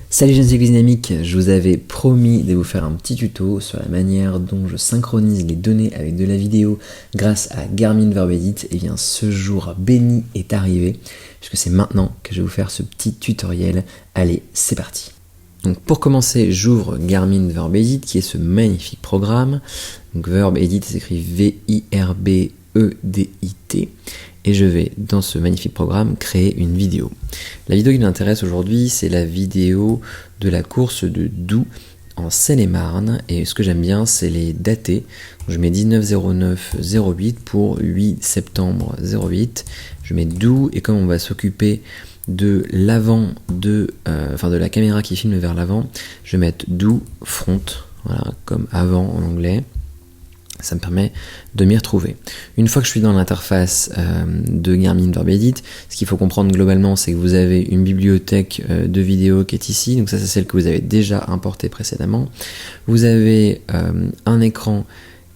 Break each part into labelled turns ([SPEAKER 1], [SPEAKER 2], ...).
[SPEAKER 1] Salut jeunes cyclistes dynamiques, je vous avais promis de vous faire un petit tuto sur la manière dont je synchronise les données avec de la vidéo grâce à Garmin Verb Edit. Et bien ce jour béni est arrivé, puisque c'est maintenant que je vais vous faire ce petit tutoriel. Allez, c'est parti. Donc pour commencer, j'ouvre Garmin Verb Edit, qui est ce magnifique programme. Donc Verb Edit s'écrit V-I-R-B-E-D-I-T. Et je vais, dans ce magnifique programme, créer une vidéo. La vidéo qui m'intéresse aujourd'hui, c'est la vidéo de la course de Doubs en Seine-et-Marne. Et ce que j'aime bien, c'est les dater. Donc, je mets 19-09-08 pour 8 septembre 08. Je mets Doubs, et comme on va s'occuper de l'avant de la caméra qui filme vers l'avant, je vais mettre Doubs front, voilà, comme avant en anglais. Ça me permet de m'y retrouver. Une fois que je suis dans l'interface de Garmin Verb Edit, ce qu'il faut comprendre globalement, c'est que vous avez une bibliothèque de vidéos qui est ici. Donc ça, c'est celle que vous avez déjà importée précédemment. Vous avez un écran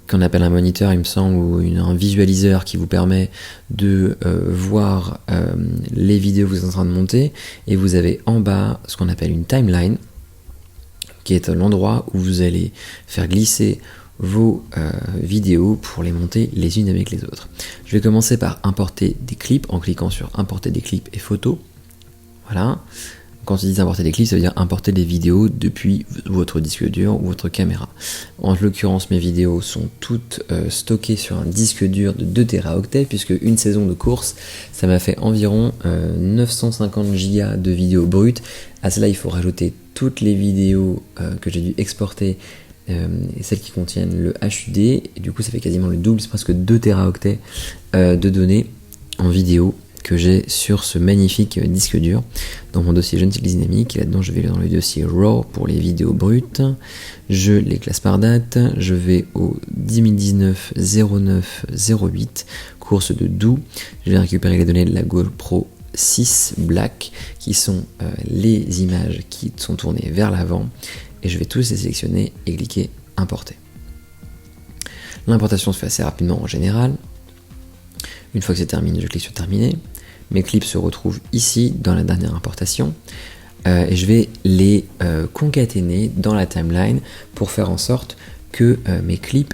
[SPEAKER 1] qu'on appelle un moniteur, il me semble, ou un visualiseur qui vous permet de voir les vidéos que vous êtes en train de monter. Et vous avez en bas ce qu'on appelle une timeline, qui est l'endroit où vous allez faire glisser vos vidéos pour les monter les unes avec les autres. Je vais commencer par importer des clips en cliquant sur importer des clips et photos. Voilà. Quand on dit importer des clips, ça veut dire importer des vidéos depuis votre disque dur ou votre caméra. En l'occurrence, mes vidéos sont toutes stockées sur un disque dur de 2 Teraoctets, puisque une saison de course, ça m'a fait environ 950 Go de vidéos brutes. À cela, il faut rajouter toutes les vidéos que j'ai dû exporter, et celles qui contiennent le HUD, et du coup ça fait quasiment le double, c'est presque 2 Teraoctets de données en vidéo que j'ai sur ce magnifique disque dur dans mon dossier Jeune Cycliste Dynamique. Et là-dedans je vais dans le dossier RAW pour les vidéos brutes, je les classe par date, je vais au 2019-09-08 course de Doubs, je vais récupérer les données de la GoPro 6 Black qui sont les images qui sont tournées vers l'avant. Et je vais tous les sélectionner et cliquer importer. L'importation se fait assez rapidement en général. Une fois que c'est terminé, je clique sur terminer. Mes clips se retrouvent ici dans la dernière importation. Et je vais les concaténer dans la timeline pour faire en sorte que mes clips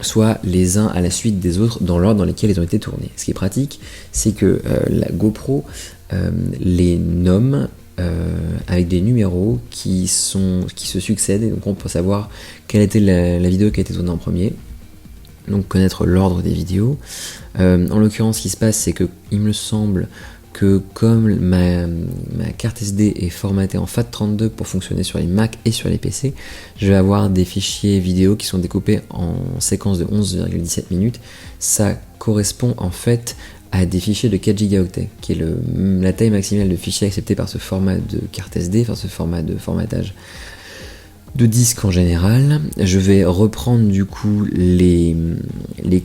[SPEAKER 1] soient les uns à la suite des autres dans l'ordre dans lequel ils ont été tournés. Ce qui est pratique, c'est que la GoPro les nomme avec des numéros qui se succèdent, et donc on peut savoir quelle était la vidéo qui a été tournée en premier, donc connaître l'ordre des vidéos. En l'occurrence, ce qui se passe, c'est que il me semble que comme ma carte SD est formatée en FAT32 pour fonctionner sur les Mac et sur les PC, je vais avoir des fichiers vidéo qui sont découpés en séquences de 11,17 minutes. Ça correspond en fait à des fichiers de 4 Go, qui est la taille maximale de fichiers acceptée par ce format de carte SD, enfin ce format de formatage de disque en général. Je vais reprendre du coup les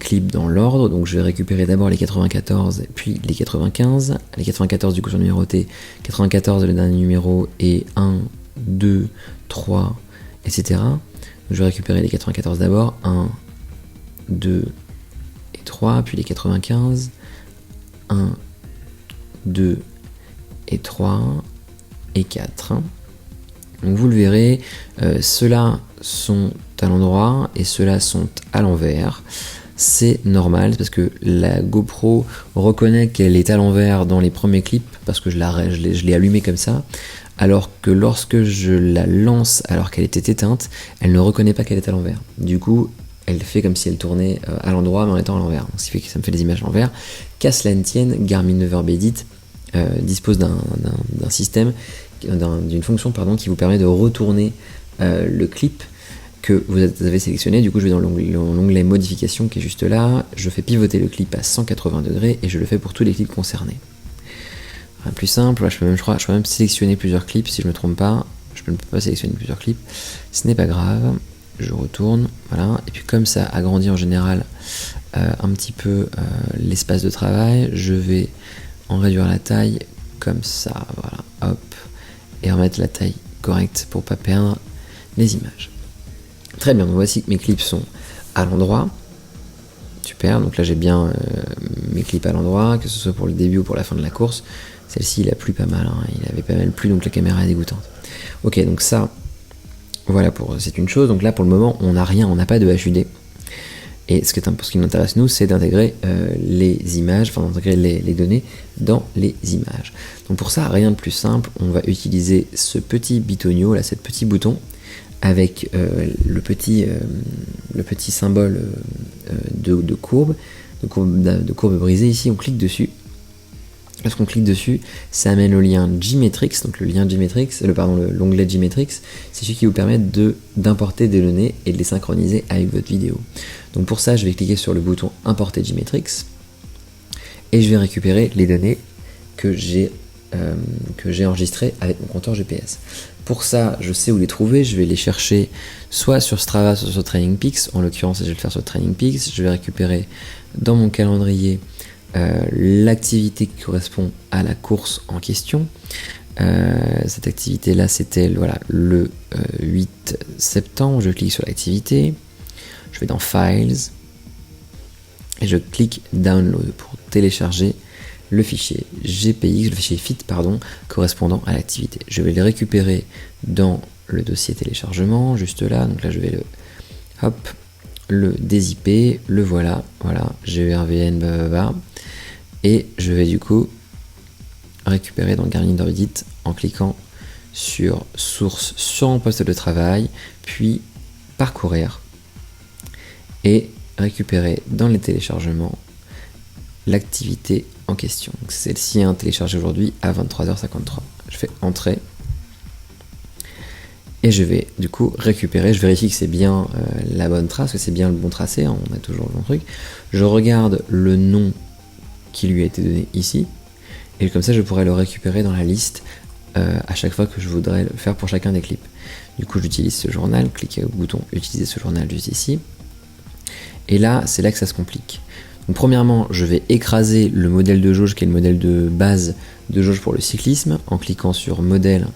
[SPEAKER 1] clips dans l'ordre, donc je vais récupérer d'abord les 94 puis les 95. Les 94 du coup sont numérotés, 94 le dernier numéro et 1, 2, 3, etc. Je vais récupérer les 94 d'abord, 1, 2 et 3, puis les 95. 1, 2 et 3 et 4. Donc vous le verrez, ceux-là sont à l'endroit et ceux-là sont à l'envers. C'est normal parce que la GoPro reconnaît qu'elle est à l'envers dans les premiers clips parce que je l'ai allumée comme ça, alors que lorsque je la lance alors qu'elle était éteinte, elle ne reconnaît pas qu'elle est à l'envers. Du coup, elle fait comme si elle tournait à l'endroit mais en étant à l'envers. Donc, ce qui fait que ça me fait des images à l'envers. Qu'à cela ne tienne, Garmin Verb Edit dispose d'un système, d'une fonction qui vous permet de retourner le clip que vous avez sélectionné. Du coup, je vais dans l'onglet modification qui est juste là. Je fais pivoter le clip à 180 degrés et je le fais pour tous les clips concernés. Rien de plus simple, là, je peux même sélectionner plusieurs clips si je ne me trompe pas. Je ne peux pas sélectionner plusieurs clips. Ce n'est pas grave. Je retourne, voilà, et puis comme ça agrandit en général un petit peu l'espace de travail, je vais en réduire la taille comme ça, voilà, hop, et remettre la taille correcte pour pas perdre les images. Très bien, donc voici que mes clips sont à l'endroit. Super, donc là j'ai bien mes clips à l'endroit, que ce soit pour le début ou pour la fin de la course. Celle-ci il a plu pas mal, hein, il avait pas mal plu, donc la caméra est dégoûtante. Ok, donc ça, voilà, c'est une chose. Donc là, pour le moment, on n'a rien, on n'a pas de HUD. Et ce qui nous intéresse, nous, c'est d'intégrer les images, enfin d'intégrer les données dans les images. Donc pour ça, rien de plus simple, on va utiliser ce petit bitonio, là, ce petit bouton, avec le petit symbole de courbe brisée ici, on clique dessus. Lorsqu'on clique dessus, ça amène le lien Gmetrix, donc le lien Gmetrix, l'onglet Gmetrix, c'est celui qui vous permet d'importer des données et de les synchroniser avec votre vidéo. Donc pour ça, je vais cliquer sur le bouton Importer Gmetrix et je vais récupérer les données que j'ai enregistrées avec mon compteur GPS. Pour ça, je sais où les trouver, je vais les chercher soit sur Strava, soit sur TrainingPeaks. En l'occurrence, je vais le faire sur TrainingPeaks. Je vais récupérer dans mon calendrier l'activité qui correspond à la course en question. Cette activité-là, c'était le 8 septembre. Je clique sur l'activité, je vais dans Files et je clique Download pour télécharger le fichier GPX, le fichier FIT correspondant à l'activité. Je vais le récupérer dans le dossier téléchargement, juste là. Donc là, je vais le dézipper, le voilà, GERVN, et je vais du coup récupérer dans Garmin Orbit en cliquant sur source sur mon poste de travail, puis parcourir et récupérer dans les téléchargements l'activité en question. Celle-ci est téléchargée aujourd'hui à 23h53. Je fais Entrée et je vais du coup récupérer, je vérifie que c'est bien la bonne trace, que c'est bien le bon tracé, hein, on a toujours le bon truc. Je regarde le nom qui lui a été donné ici et comme ça je pourrais le récupérer dans la liste à chaque fois que je voudrais le faire pour chacun des clips. Du coup j'utilise ce journal, cliquez au bouton utiliser ce journal juste ici et là c'est là que ça se complique. Donc premièrement, je vais écraser le modèle de jauge qui est le modèle de base de jauge pour le cyclisme en cliquant sur modèle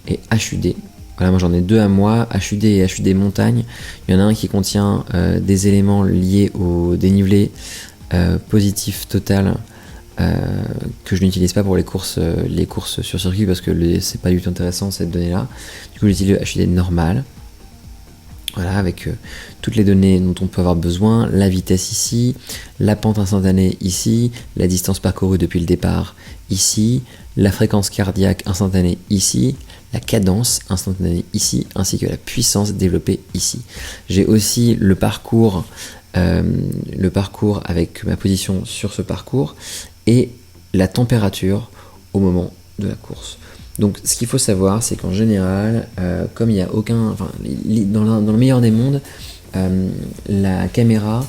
[SPEAKER 1] et HUD. Voilà, moi j'en ai deux à moi, HUD et HUD montagne. Il y en a un qui contient des éléments liés au dénivelé positif total que je n'utilise pas pour les courses sur circuit parce que c'est pas du tout intéressant cette donnée-là. Du coup j'utilise le HUD normal. Voilà, avec toutes les données dont on peut avoir besoin, la vitesse ici, la pente instantanée ici, la distance parcourue depuis le départ ici, la fréquence cardiaque instantanée ici, la cadence instantanée ici, ainsi que la puissance développée ici. J'ai aussi le parcours avec ma position sur ce parcours et la température au moment de la course. Donc ce qu'il faut savoir, c'est qu'en général, comme il n'y a aucun... Enfin, dans le meilleur des mondes, la caméra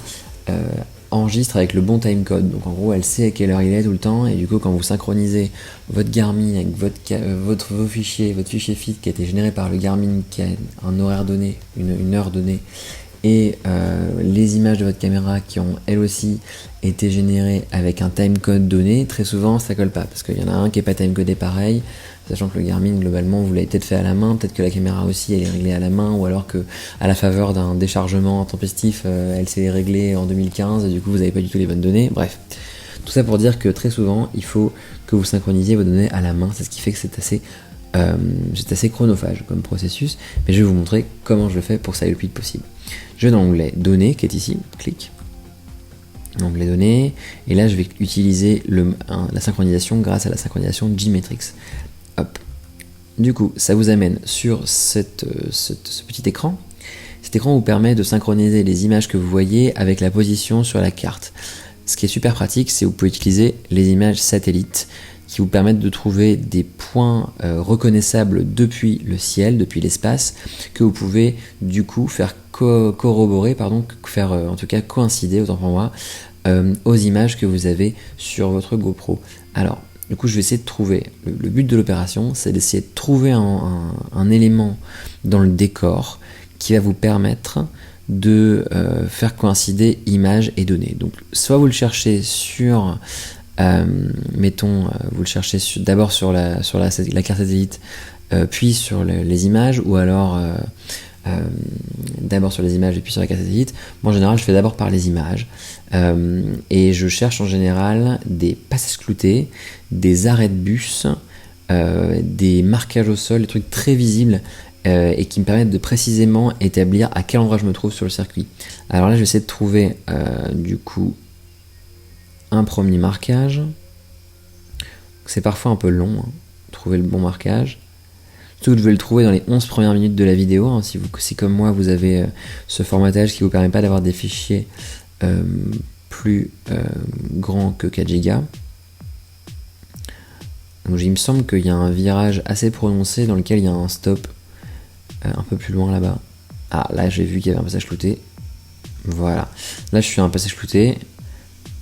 [SPEAKER 1] enregistre avec le bon timecode. Donc en gros, elle sait à quelle heure il est tout le temps. Et du coup, quand vous synchronisez votre Garmin avec vos fichiers, votre fichier FIT qui a été généré par le Garmin, qui a un horaire donné, une heure donnée, et les images de votre caméra qui ont elles aussi été générées avec un timecode donné, très souvent ça colle pas parce qu'il y en a un qui n'est pas timecodé pareil, sachant que le Garmin globalement vous l'avez peut-être fait à la main, peut-être que la caméra aussi elle est réglée à la main, ou alors que à la faveur d'un déchargement tempestif elle s'est réglée en 2015 et du coup vous n'avez pas du tout les bonnes données. Bref, tout ça pour dire que très souvent il faut que vous synchronisiez vos données à la main, c'est ce qui fait que c'est assez chronophage comme processus, mais je vais vous montrer comment je le fais pour que ça aille le plus vite possible. Je vais dans l'onglet données qui est ici, clic, l'onglet données, et là je vais utiliser la synchronisation grâce à la synchronisation Gmetrix. Hop. Du coup, ça vous amène sur ce petit écran. Cet écran vous permet de synchroniser les images que vous voyez avec la position sur la carte. Ce qui est super pratique, c'est que vous pouvez utiliser les images satellites qui vous permettent de trouver des points reconnaissables depuis le ciel, depuis l'espace, que vous pouvez du coup faire corroborer, en tout cas coïncider, autant pour moi, aux images que vous avez sur votre GoPro. Alors, du coup, je vais essayer de trouver, le but de l'opération, c'est d'essayer de trouver un élément dans le décor qui va vous permettre de faire coïncider images et données. Donc, soit vous le cherchez sur... vous le cherchez d'abord sur la carte satellite, puis sur les images, ou alors d'abord sur les images et puis sur la carte satellite. Moi en général je fais d'abord par les images et je cherche en général des passages cloutés, des arrêts de bus, des marquages au sol, des trucs très visibles et qui me permettent de précisément établir à quel endroit je me trouve sur le circuit. Alors là, je vais essayer de trouver du coup un premier marquage. C'est parfois un peu long, hein, trouver le bon marquage. Surtout que je vais le trouver dans les 11 premières minutes de la vidéo, hein, si comme moi vous avez ce formatage qui vous permet pas d'avoir des fichiers plus grands que 4 Go. Donc il me semble qu'il y a un virage assez prononcé dans lequel il y a un stop un peu plus loin là-bas. Ah, là j'ai vu qu'il y avait un passage clouté. Voilà. Là je suis à un passage clouté.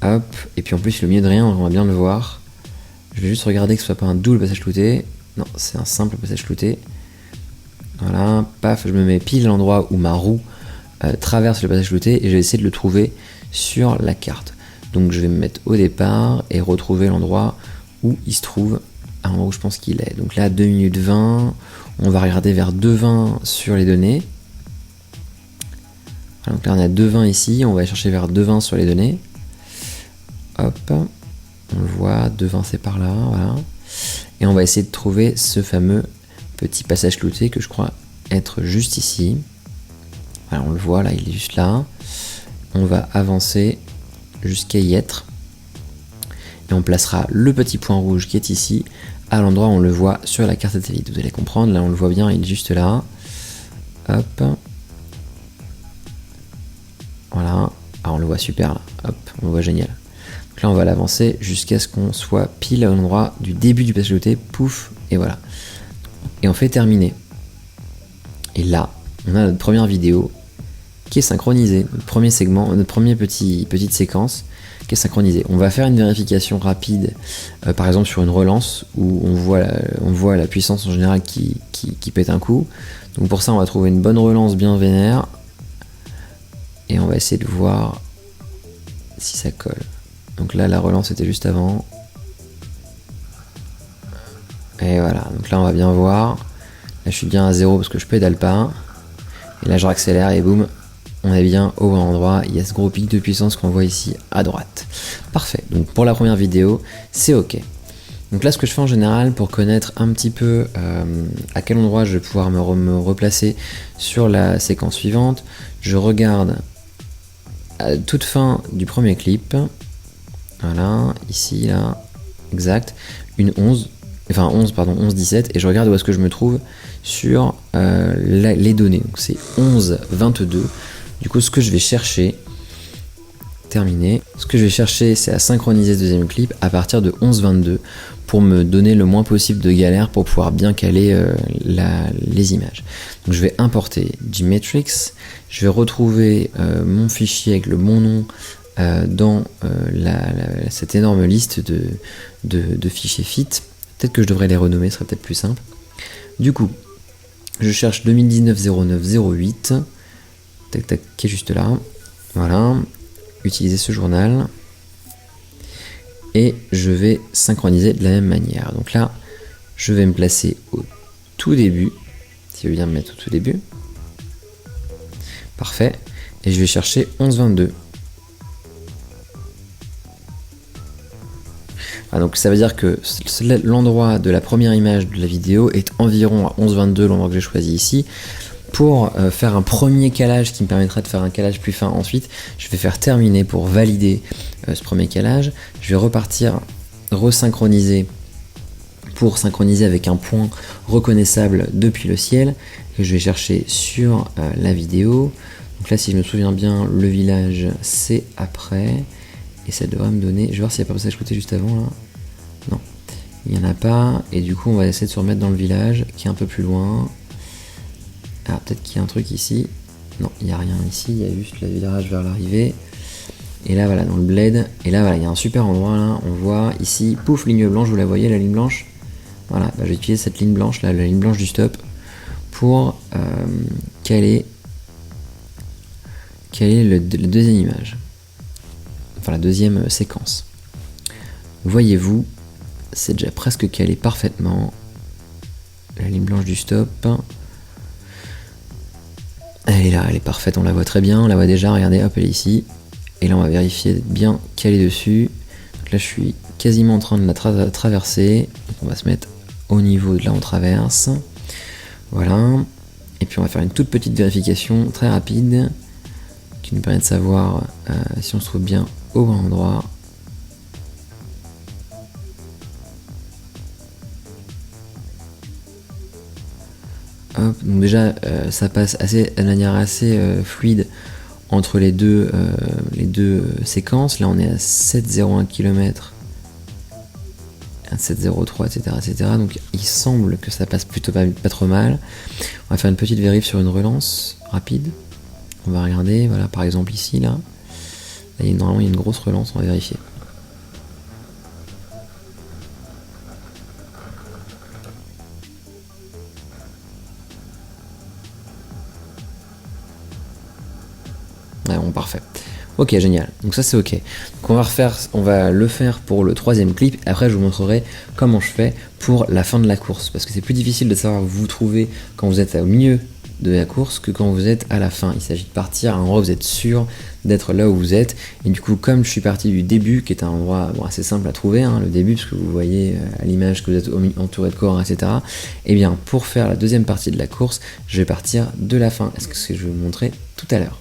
[SPEAKER 1] Hop. Et puis en plus, le milieu de rien, on va bien le voir. Je vais juste regarder que ce soit pas un double passage clouté. Non, c'est un simple passage clouté. Voilà. Paf, je me mets pile à l'endroit où ma roue traverse le passage clouté et je vais essayer de le trouver sur la carte. Donc je vais me mettre au départ et retrouver l'endroit où il se trouve, à l'endroit où je pense qu'il est. Donc là, 2 minutes 20. On va regarder vers 2,20 sur les données. Voilà, donc là, on a 2,20 ici. On va chercher vers 2,20 sur les données. Hop, on le voit, 2,20 c'est par là, voilà. Et on va essayer de trouver ce fameux petit passage clouté que je crois être juste ici. Voilà, on le voit là, il est juste là. On va avancer jusqu'à y être. Et on placera le petit point rouge qui est ici, à l'endroit où on le voit sur la carte satellite. Vous allez comprendre, là on le voit bien, il est juste là. Hop. Voilà. Ah, on le voit super là. Hop, on le voit génial. Donc là on va l'avancer jusqu'à ce qu'on soit pile à l'endroit du début du passage clouté. Pouf, et voilà. Et on fait terminer. Et là, on a notre première vidéo qui est synchronisée. Notre premier segment, notre première petite séquence qui est synchronisée. On va faire une vérification rapide, par exemple sur une relance où on voit la puissance en général qui pète un coup. Donc pour ça, on va trouver une bonne relance bien vénère et on va essayer de voir si ça colle. Donc là, la relance était juste avant. Et voilà, donc là on va bien voir. Là je suis bien à 0 parce que je pédale pas. Et là je réaccélère et boum, on est bien au bon endroit. Il y a ce gros pic de puissance qu'on voit ici à droite. Parfait, donc pour la première vidéo, c'est ok. Donc là ce que je fais en général pour connaître un petit peu à quel endroit je vais pouvoir me replacer sur la séquence suivante, je regarde à toute fin du premier clip. Voilà, ici, là, exact, une 11-17, et je regarde où est-ce que je me trouve sur les données. Donc c'est 11-22. Du coup, ce que je vais chercher, terminé, ce que je vais chercher, c'est à synchroniser ce deuxième clip à partir de 11-22 pour me donner le moins possible de galère pour pouvoir bien caler les images. Donc je vais importer Gmetrix, je vais retrouver mon fichier avec le bon nom dans cette énorme liste de fichiers fit. Peut-être que je devrais les renommer, ce serait peut-être plus simple. Du coup, je cherche 2019-09-08, tac tac, qui est juste là. Voilà, utiliser ce journal. Et je vais synchroniser de la même manière. Donc là, je vais me placer au tout début. Si je veux bien me mettre au tout début. Parfait. Et je vais chercher 11-22. Ah, donc ça veut dire que l'endroit de la première image de la vidéo est environ à 11-22, l'endroit que j'ai choisi ici. Pour faire un premier calage qui me permettra de faire un calage plus fin ensuite, je vais faire terminer pour valider ce premier calage. Je vais repartir, resynchroniser pour synchroniser avec un point reconnaissable depuis le ciel que je vais chercher sur la vidéo. Donc là, si je me souviens bien, le village c'est après. Et ça devrait me donner... Je vais voir s'il n'y a pas passage clouté juste avant là. Non, il n'y en a pas. Et du coup, on va essayer de se remettre dans le village qui est un peu plus loin. Ah, peut-être qu'il y a un truc ici. Non, il n'y a rien ici. Il y a juste le virage vers l'arrivée. Et là, voilà, dans le bled. Et là, voilà, il y a un super endroit là. On voit ici, pouf, ligne blanche. Vous la voyez, la ligne blanche? Voilà, bah, je vais utiliser cette ligne blanche là, la ligne blanche du stop, pour caler le deuxième image. Enfin la deuxième séquence. Voyez-vous, c'est déjà presque calé parfaitement. La ligne blanche du stop. Elle est là, elle est parfaite, on la voit très bien, on la voit déjà, regardez, hop, elle est ici. Et là on va vérifier d'être bien calé dessus. Donc là je suis quasiment en train de la traverser. Donc on va se mettre au niveau de là où on traverse. Voilà. Et puis on va faire une toute petite vérification très rapide qui nous permet de savoir si on se trouve bien au bon endroit. Hop, donc déjà ça passe de manière assez fluide entre les deux séquences. Là on est à 7,01 km, 7,03 etc., etc. Donc il semble que ça passe plutôt pas trop mal. On va faire une petite vérif sur une relance rapide. On va regarder, voilà, par exemple ici, là normalement il y a une grosse relance, on va vérifier. Ouais, bon, parfait. Ok, génial. Donc ça c'est ok. Donc on va le faire pour le troisième clip. Et après je vous montrerai comment je fais pour la fin de la course, parce que c'est plus difficile de savoir où vous vous trouvez quand vous êtes au milieu de la course que quand vous êtes à la fin. Il s'agit de partir à un endroit où vous êtes sûr d'être là où vous êtes. Et du coup, comme je suis parti du début, qui est un endroit assez simple à trouver, hein, le début, parce que vous voyez à l'image que vous êtes entouré de courants, etc. Et bien, pour faire la deuxième partie de la course, je vais partir de la fin. Est-ce que je vais vous montrer tout à l'heure?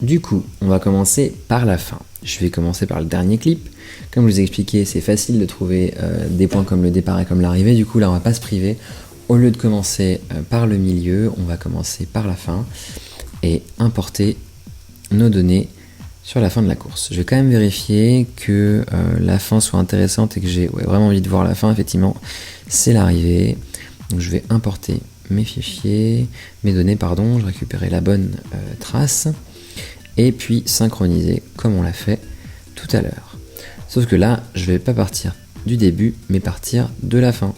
[SPEAKER 1] Du coup, on va commencer par la fin. Je vais commencer par le dernier clip. Comme je vous ai expliqué, c'est facile de trouver des points comme le départ et comme l'arrivée. Du coup, là, on va pas se priver. Au lieu de commencer par le milieu, on va commencer par la fin et importer nos données sur la fin de la course. Je vais quand même vérifier que la fin soit intéressante et que j'ai vraiment envie de voir la fin. Effectivement, c'est l'arrivée. Donc, je vais importer mes fichiers, mes données, pardon. Je récupérerai la bonne trace. Et puis synchroniser comme on l'a fait tout à l'heure. Sauf que là, je vais pas partir du début, mais partir de la fin.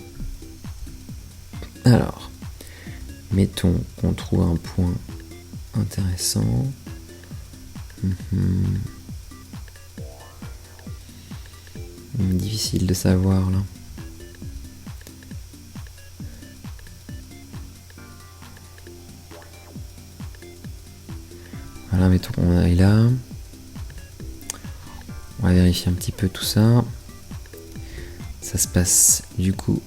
[SPEAKER 1] Alors, mettons qu'on trouve un point intéressant. Difficile de savoir là. Voilà, mettons qu'on aille là. On va vérifier un petit peu tout ça. Ça se passe du coup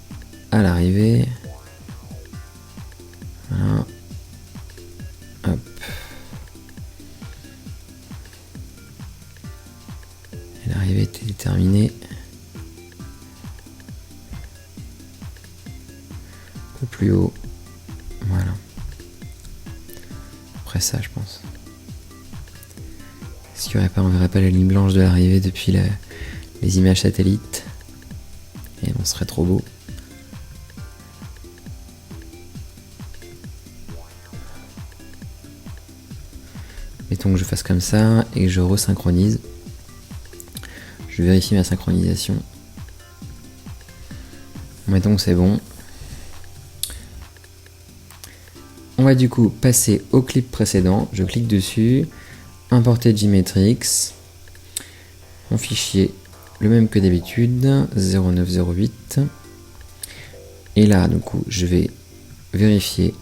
[SPEAKER 1] à l'arrivée. Voilà. Hop. Et l'arrivée était déterminée. Un peu plus haut. Voilà. Après ça, je pense. Est-ce qu'il y aurait pas, on verrait pas la ligne blanche de l'arrivée depuis les images satellites? Et on serait trop beau. Mettons que je fasse comme ça et que je resynchronise. Je vérifie ma synchronisation. Mettons que c'est bon. On va du coup passer au clip précédent. Je clique dessus. Importer Gmetrix, mon fichier, le même que d'habitude, 0908. Et là, du coup, je vais vérifier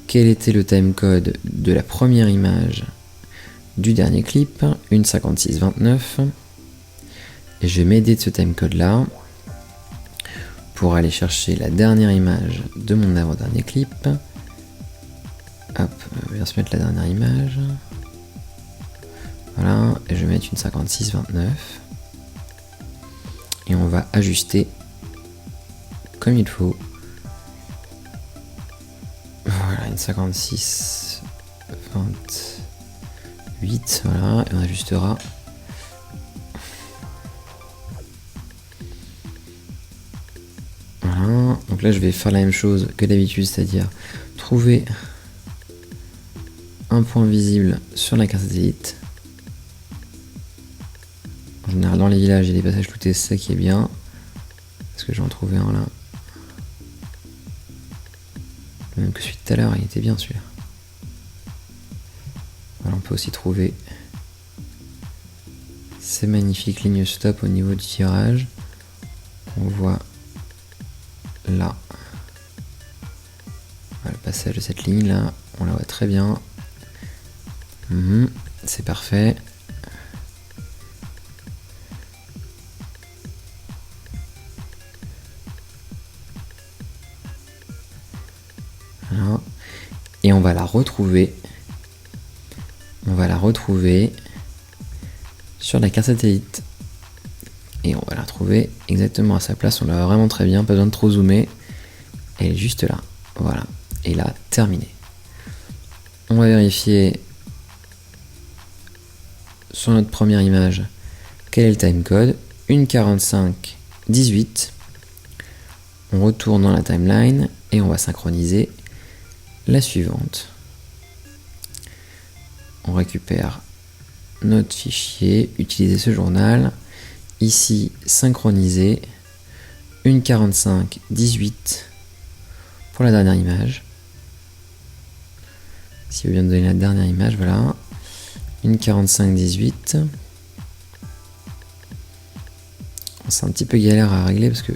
[SPEAKER 1] quel était le timecode de la première image du dernier clip, une 5629. Et je vais m'aider de ce timecode là pour aller chercher la dernière image de mon avant-dernier clip. Hop, on va se mettre la dernière image. Voilà, et je vais mettre une 56-29. Et on va ajuster comme il faut. Voilà, une 56-28. Voilà, et on ajustera. Voilà, donc là je vais faire la même chose que d'habitude, c'est-à-dire trouver un point visible sur la carte satellite. En général, dans les villages, il y a des passages cloutés, c'est ça qui est bien. Parce que j'en trouvais un là. Le même que celui de tout à l'heure, il était bien celui-là. Voilà, on peut aussi trouver C'est magnifique, ligne stop au niveau du tirage. On voit là le passage de cette ligne là, on la voit très bien. C'est parfait. Voilà. Et on va la retrouver. Sur la carte satellite. Et on va la retrouver exactement à sa place. On la voit vraiment très bien, pas besoin de trop zoomer. Elle est juste là. Voilà. Et là, terminé. On va vérifier sur notre première image quel est le timecode. 1:45:18. On retourne dans la timeline et on va synchroniser la suivante. On récupère notre fichier, utiliser ce journal. Ici, synchroniser 1:45:18 pour la dernière image. Si vous vient de donner la dernière image, voilà. 1:45:18. C'est un petit peu galère à régler parce que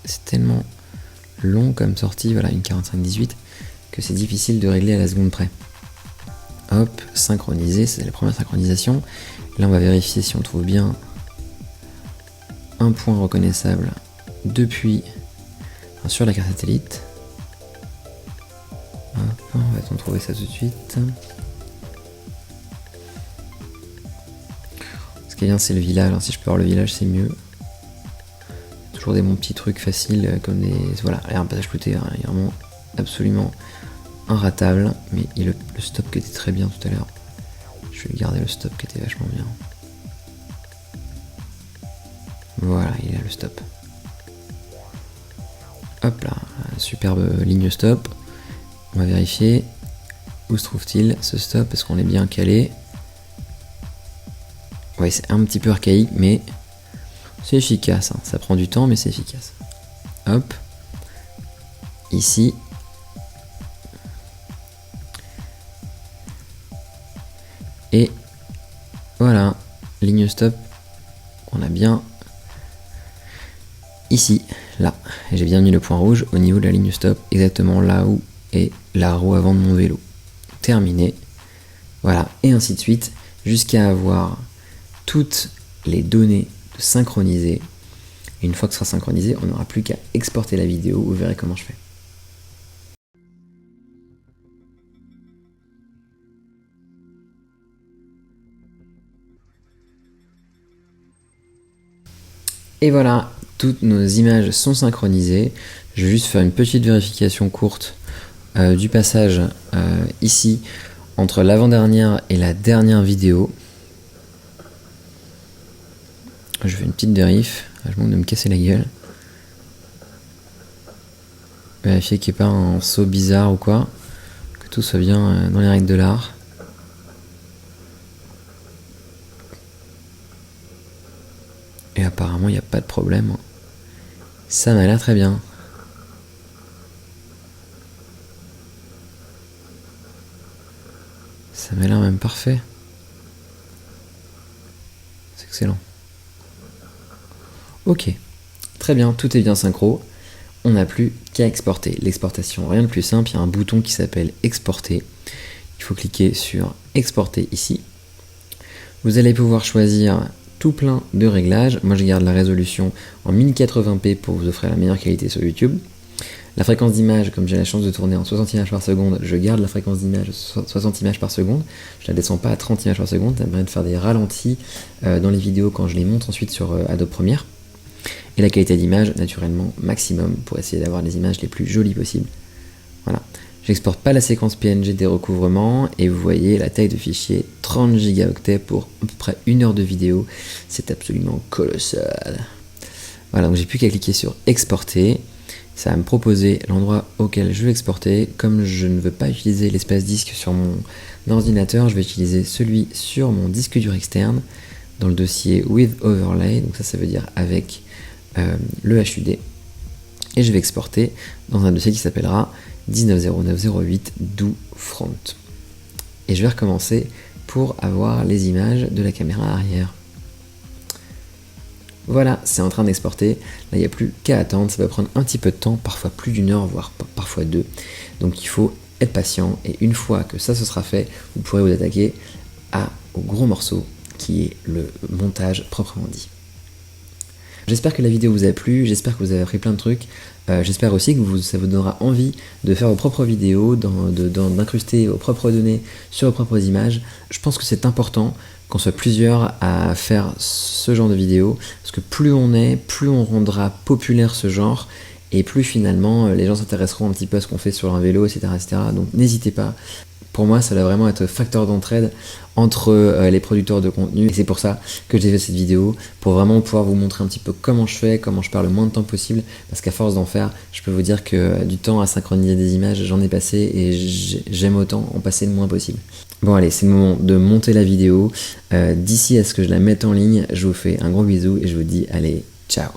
[SPEAKER 1] c'est tellement long comme sortie, voilà, 1:45:18, que c'est difficile de régler à la seconde près. Hop, synchroniser, c'est la première synchronisation. Là, on va vérifier si on trouve bien un point reconnaissable sur la carte satellite. Hop, on va trouver ça tout de suite. Ce qui est bien, c'est le village. Alors, si je peux avoir le village, c'est mieux. Toujours des bons petits trucs faciles comme des. Voilà, un passage clouté, il est vraiment absolument inratable. Mais le stop qui était très bien tout à l'heure. Je vais garder le stop qui était vachement bien. Voilà, il a le stop. Hop là, superbe ligne stop. On va vérifier où se trouve-t-il ce stop, est-ce qu'on est bien calé. Ouais, c'est un petit peu archaïque, mais c'est efficace. Hein. Ça prend du temps, mais c'est efficace. Hop. Ici. Et voilà, ligne stop. On a bien ici, là. J'ai bien mis le point rouge au niveau de la ligne stop, exactement là où est la roue avant de mon vélo. Terminé. Voilà, et ainsi de suite, jusqu'à avoir toutes les données synchronisées. Et une fois que ce sera synchronisé, on n'aura plus qu'à exporter la vidéo. Vous verrez comment je fais. Et voilà, toutes nos images sont synchronisées. Je vais juste faire une petite vérification courte du passage ici entre l'avant-dernière et la dernière vidéo. Je fais une petite vérif, je manque de me casser la gueule. Vérifier qu'il n'y ait pas un saut bizarre ou quoi, que tout soit bien dans les règles de l'art. Et apparemment il n'y a pas de problème. Ça m'a l'air très bien. Ça m'a l'air même parfait. C'est excellent. Ok, très bien, tout est bien synchro. On n'a plus qu'à exporter. L'exportation, rien de plus simple, il y a un bouton qui s'appelle exporter. Il faut cliquer sur exporter ici. Vous allez pouvoir choisir tout plein de réglages. Moi je garde la résolution en 1080p pour vous offrir la meilleure qualité sur YouTube. La fréquence d'image, comme j'ai la chance de tourner en 60 images par seconde, je garde la fréquence d'image 60 images par seconde. Je la descends pas à 30 images par seconde, ça me permet de faire des ralentis dans les vidéos quand je les monte ensuite sur Adobe Premiere. Et la qualité d'image, naturellement, maximum pour essayer d'avoir les images les plus jolies possibles. Voilà. J'exporte pas la séquence PNG des recouvrements et vous voyez la taille de fichier 30 gigaoctets pour à peu près 1 heure de vidéo. C'est absolument colossal. Voilà, donc j'ai plus qu'à cliquer sur exporter. Ça va me proposer l'endroit auquel je veux exporter. Comme je ne veux pas utiliser l'espace disque sur mon ordinateur, je vais utiliser celui sur mon disque dur externe dans le dossier with overlay. Donc ça veut dire avec le HUD. Et je vais exporter dans un dossier qui s'appellera 190908 do front. Et je vais recommencer pour avoir les images de la caméra arrière. Voilà, c'est en train d'exporter. Là, il n'y a plus qu'à attendre. Ça va prendre un petit peu de temps, parfois plus d'une heure, voire parfois deux. Donc il faut être patient. Et une fois que ça se sera fait, vous pourrez vous attaquer au gros morceau qui est le montage proprement dit. J'espère que la vidéo vous a plu, j'espère que vous avez appris plein de trucs. J'espère aussi que ça vous donnera envie de faire vos propres vidéos, d'incruster vos propres données sur vos propres images. Je pense que c'est important qu'on soit plusieurs à faire ce genre de vidéos, parce que plus on est, plus on rendra populaire ce genre, et plus finalement les gens s'intéresseront un petit peu à ce qu'on fait sur un vélo, etc. etc. Donc n'hésitez pas. Pour moi, ça doit vraiment être facteur d'entraide entre les producteurs de contenu. Et c'est pour ça que j'ai fait cette vidéo, pour vraiment pouvoir vous montrer un petit peu comment je fais, comment je perds le moins de temps possible. Parce qu'à force d'en faire, je peux vous dire que du temps à synchroniser des images, j'en ai passé et j'aime autant en passer le moins possible. Bon allez, c'est le moment de monter la vidéo. D'ici à ce que je la mette en ligne, je vous fais un gros bisou et je vous dis allez, ciao.